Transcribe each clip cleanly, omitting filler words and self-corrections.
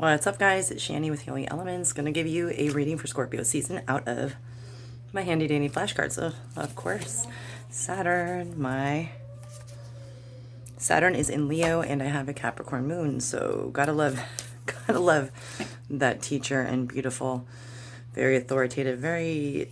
What's up, guys? It's Shani with Healing Elements. Going to give you a reading for Scorpio season out of my handy dandy flashcards. So, of course, Saturn. My Saturn is in Leo, and I have a Capricorn moon. So, gotta love, gotta love that teacher and beautiful, very authoritative, very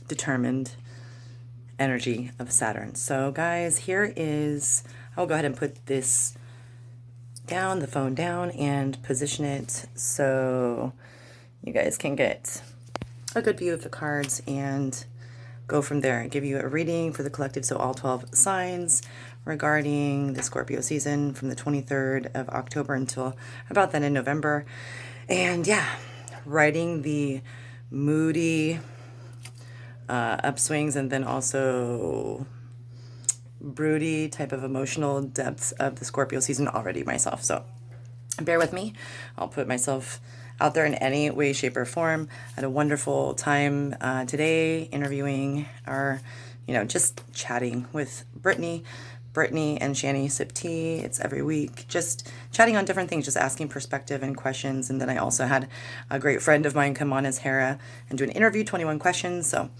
determined energy of Saturn. So, guys, here is. I'll go ahead and put this down, the phone down, and position it so you guys can get a good view of the cards and go from there and give you a reading for the collective, so all 12 signs regarding the Scorpio season from the 23rd of October until about then in November. And yeah, riding the moody upswings and then also broody type of emotional depths of the Scorpio season already myself. So bear with me. I'll put myself out there in any way, shape, or form. I had a wonderful time today interviewing just chatting with Brittany and Shani sip tea. It's every week, just chatting on different things, just asking perspective and questions. And then I also had a great friend of mine come on as Hera and do an interview, 21 questions. So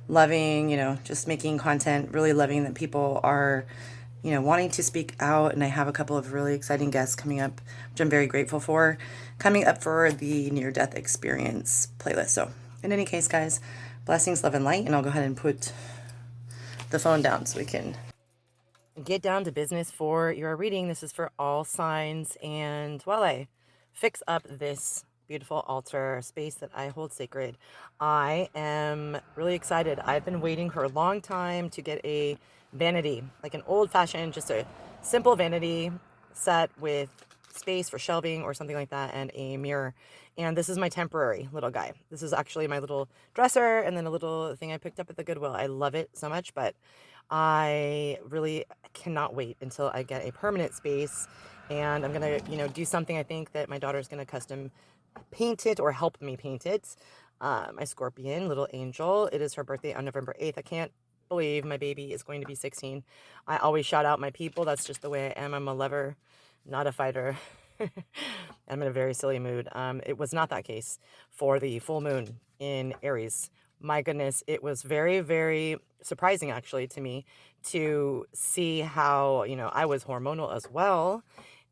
loving, just making content, really loving that people are, wanting to speak out. And I have a couple of really exciting guests coming up, which I'm very grateful for, coming up for the near-death experience playlist. So in any case, guys, blessings, love, and light. And I'll go ahead and put the phone down so we can get down to business for your reading. This is for all signs. And while I fix up this beautiful altar space that I hold sacred, I am really excited. I've been waiting for a long time to get a vanity, like an old-fashioned, just a simple vanity set with space for shelving or something like that, and a mirror. And this is my temporary little guy. This is actually my little dresser and then a little thing I picked up at the Goodwill. I love it so much, but I really cannot wait until I get a permanent space. And I'm gonna, do something. I think that my daughter's gonna custom paint it or help me paint it. My scorpion, little angel. It is her birthday on November 8th. I can't believe my baby is going to be 16. I always shout out my people. That's just the way I am. I'm a lover, not a fighter. I'm in a very silly mood. It was not that case for the full moon in Aries. My goodness, it was very, very surprising actually to me to see how, I was hormonal as well,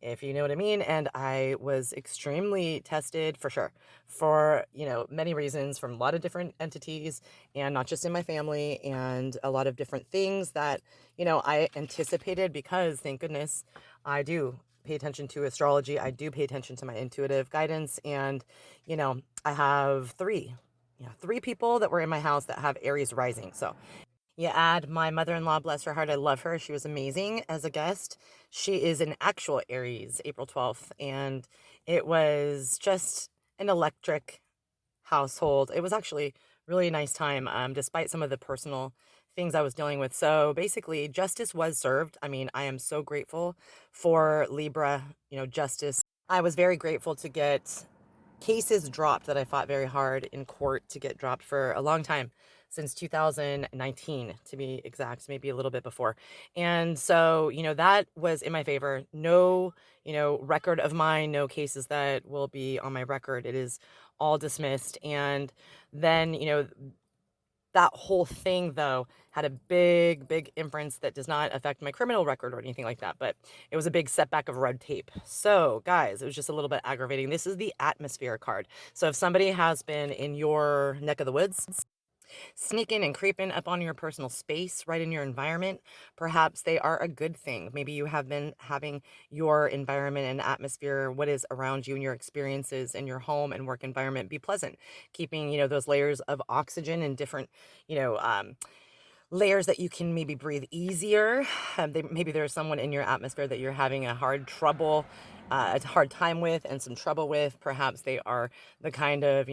if you know what I mean. And I was extremely tested for sure, for, many reasons from a lot of different entities and not just in my family, and a lot of different things that, I anticipated, because thank goodness I do pay attention to astrology. I do pay attention to my intuitive guidance. And, I have three people that were in my house that have Aries rising. So you add my mother-in-law, bless her heart, I love her. She was amazing as a guest. She is an actual Aries, April 12th. And it was just an electric household. It was actually really a nice time, despite some of the personal things I was dealing with. So basically, justice was served. I mean, I am so grateful for Libra, justice. I was very grateful to get cases dropped that I fought very hard in court to get dropped for a long time, since 2019 to be exact, maybe a little bit before. And so, that was in my favor. No, record of mine, no cases that will be on my record. It is all dismissed. And then, that whole thing, though, had a big, big inference that does not affect my criminal record or anything like that, but it was a big setback of red tape. So, guys, it was just a little bit aggravating. This is the atmosphere card. So if somebody has been in your neck of the woods, sneaking and creeping up on your personal space, right in your environment, perhaps they are a good thing. Maybe you have been having your environment and atmosphere, what is around you and your experiences in your home and work environment, be pleasant, keeping, those layers of oxygen and different, layers that you can maybe breathe easier. Maybe there's someone in your atmosphere that you're having a hard time with and some trouble with. Perhaps they are the kind of,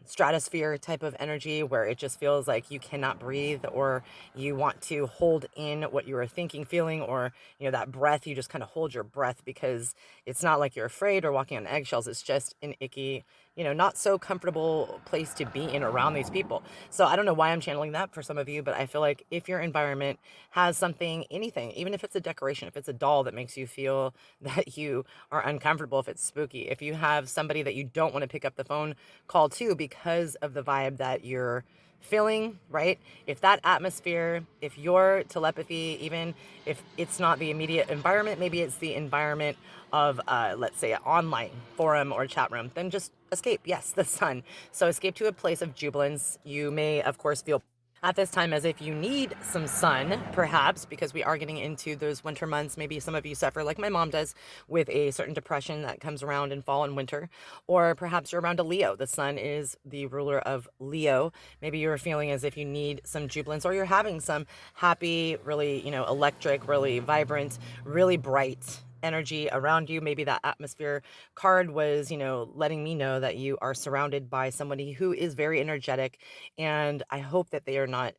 stratosphere type of energy where it just feels like you cannot breathe, or you want to hold in what you are thinking, feeling, or that breath, you just kind of hold your breath because it's not like you're afraid or walking on eggshells. It's just an icky, not so comfortable place to be in around these people. So I don't know why I'm channeling that for some of you, but I feel like if your environment has something, anything, even if it's a decoration, if it's a doll that makes you feel that you are uncomfortable, if it's spooky, if you have somebody that you don't want to pick up the phone call to because of the vibe that you're feeling, right? If that atmosphere, if your telepathy, even if it's not the immediate environment, maybe it's the environment of, let's say, an online forum or chat room, then just escape. Yes, the sun. So escape to a place of jubilance. You may, of course, feel at this time as if you need some sun, perhaps, because we are getting into those winter months. Maybe some of you suffer, like my mom does, with a certain depression that comes around in fall and winter. Or perhaps you're around a Leo. The sun is the ruler of Leo. Maybe you're feeling as if you need some jubilance, or you're having some happy, really, electric, really vibrant, really bright energy around you. Maybe that atmosphere card was, letting me know that you are surrounded by somebody who is very energetic. And I hope that they are not,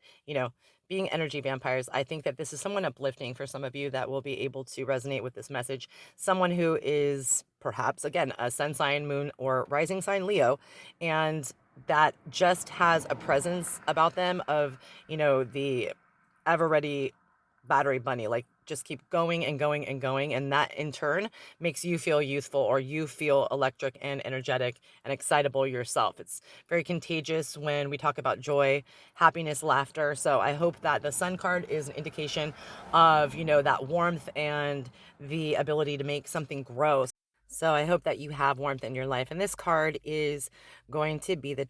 being energy vampires. I think that this is someone uplifting for some of you that will be able to resonate with this message. Someone who is perhaps, again, a sun sign, moon, or rising sign Leo, and that just has a presence about them of, the ever ready battery bunny, like just keep going and going and going, and that in turn makes you feel youthful, or you feel electric and energetic and excitable yourself. It's very contagious when we talk about joy, happiness, laughter. So I hope that the sun card is an indication of, that warmth and the ability to make something grow. So I hope that you have warmth in your life. And this card is going to be the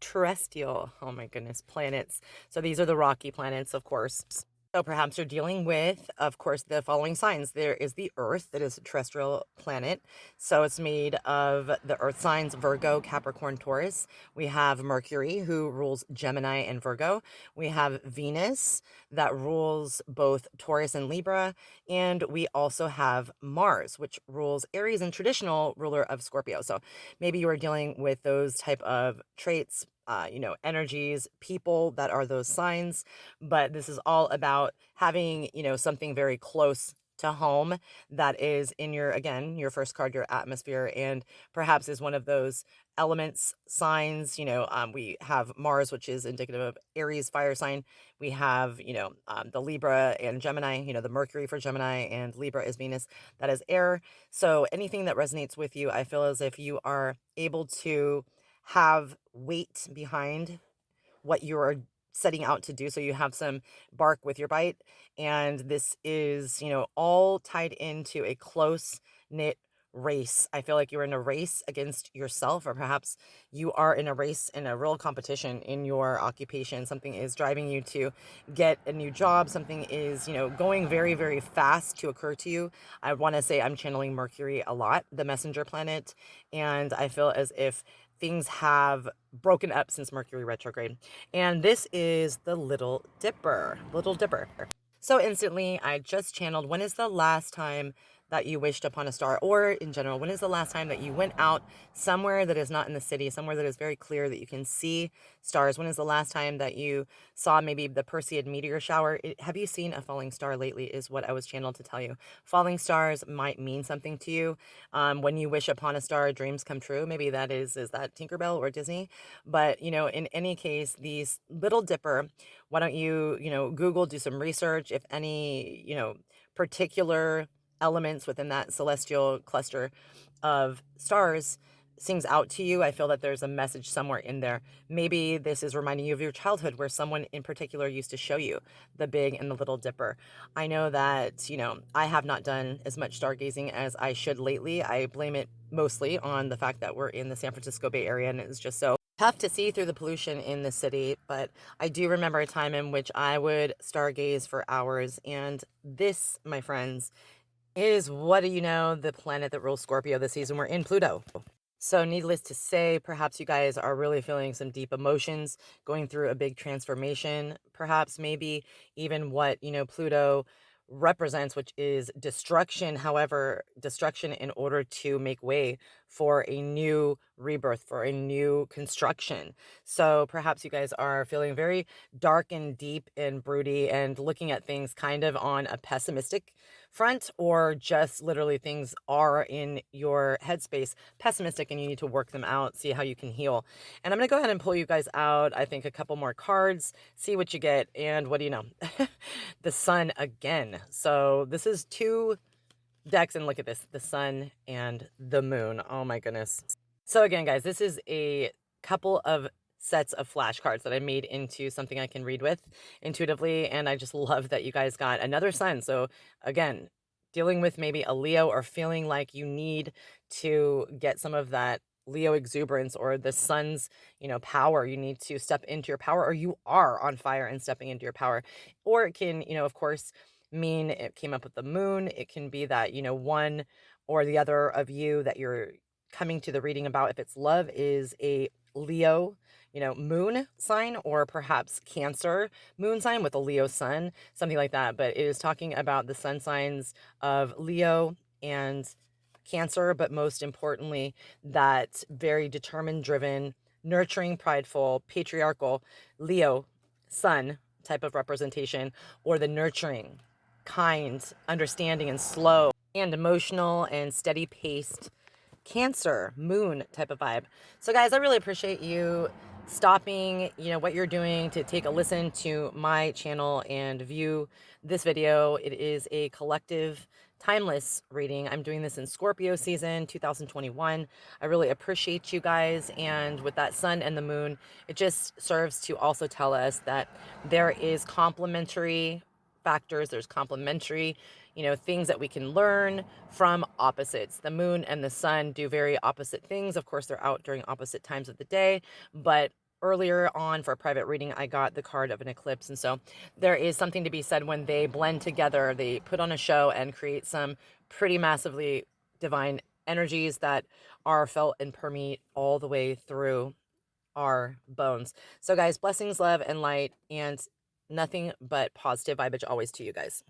terrestrial, oh my goodness, planets. So these are the rocky planets, of course. So perhaps you're dealing with, of course, the following signs. There is the Earth, that is a terrestrial planet. So it's made of the Earth signs, Virgo, Capricorn, Taurus. We have Mercury, who rules Gemini and Virgo. We have Venus, that rules both Taurus and Libra. And we also have Mars, which rules Aries and traditional ruler of Scorpio. So maybe you are dealing with those type of traits, energies, people that are those signs. But this is all about having, something very close to home that is in your, again, your first card, your atmosphere, and perhaps is one of those elements signs. We have Mars, which is indicative of Aries fire sign. We have, the Libra and Gemini, the Mercury for Gemini, and Libra is Venus, that is air. So anything that resonates with you, I feel as if you are able to have weight behind what you are setting out to do. So you have some bark with your bite. And this is, all tied into a close knit race. I feel like you're in a race against yourself, or perhaps you are in a race, in a real competition in your occupation. Something is driving you to get a new job. Something is, going very, very fast to occur to you. I want to say I'm channeling Mercury a lot, the messenger planet. And I feel as if things have broken up since Mercury retrograde. And this is the Little Dipper. Little Dipper. So instantly, I just channeled, when is the last time that you wished upon a star? Or in general, when is the last time that you went out somewhere that is not in the city, somewhere that is very clear that you can see stars? When is the last time that you saw maybe the Perseid meteor shower? Have you seen a falling star lately, is what I was channeled to tell you. Falling stars might mean something to you. When you wish upon a star, dreams come true. Maybe that is that Tinkerbell or Disney? But, in any case, these Little Dipper, why don't you, Google, do some research if any, particular elements within that celestial cluster of stars sings out to you. I feel that there's a message somewhere in there. Maybe this is reminding you of your childhood, where someone in particular used to show you the Big and the Little Dipper. I know that, I have not done as much stargazing as I should lately. I blame it mostly on the fact that we're in the San Francisco Bay Area, and it's just so tough to see through the pollution in the city. But I do remember a time in which I would stargaze for hours. And this, my friends, is, what do you know, the planet that rules Scorpio this season. We're in Pluto. So needless to say, perhaps you guys are really feeling some deep emotions, going through a big transformation, perhaps maybe even what, Pluto represents, which is destruction. However, destruction in order to make way for a new rebirth, for a new construction. So perhaps you guys are feeling very dark and deep and broody and looking at things kind of on a pessimistic front, or just literally things are in your headspace pessimistic and you need to work them out, see how you can heal. And I'm going to go ahead and pull you guys out, I think, a couple more cards, see what you get. And what do you know? The sun again. So this is two decks, and look at this, the sun and the moon. Oh my goodness. So again, guys, this is a couple of sets of flashcards that I made into something I can read with intuitively, and I just love that you guys got another sun. So again, dealing with maybe a Leo, or feeling like you need to get some of that Leo exuberance or the sun's, power. You need to step into your power, or you are on fire and stepping into your power. Or it can, of course, mean it came up with the moon. It can be that, one or the other of you that you're coming to the reading about, if it's love, is a Leo, moon sign, or perhaps Cancer moon sign with a Leo sun, something like that. But it is talking about the sun signs of Leo and Cancer, but most importantly, that very determined, driven, nurturing, prideful, patriarchal Leo sun type of representation, or the nurturing, kind, understanding, and slow and emotional and steady paced Cancer moon type of vibe. So guys, I really appreciate you stopping, what you're doing to take a listen to my channel and view this video. It is a collective timeless reading. I'm doing this in Scorpio season 2021. I really appreciate you guys. And with that sun and the moon, it just serves to also tell us that there is complementary factors, there's complementary, things that we can learn from opposites. The moon and the sun do very opposite things. Of course, they're out during opposite times of the day, but earlier on for a private reading, I got the card of an eclipse. And so there is something to be said when they blend together, they put on a show and create some pretty massively divine energies that are felt and permeate all the way through our bones. So guys, blessings, love, and light, and nothing but positive vibage always to you guys.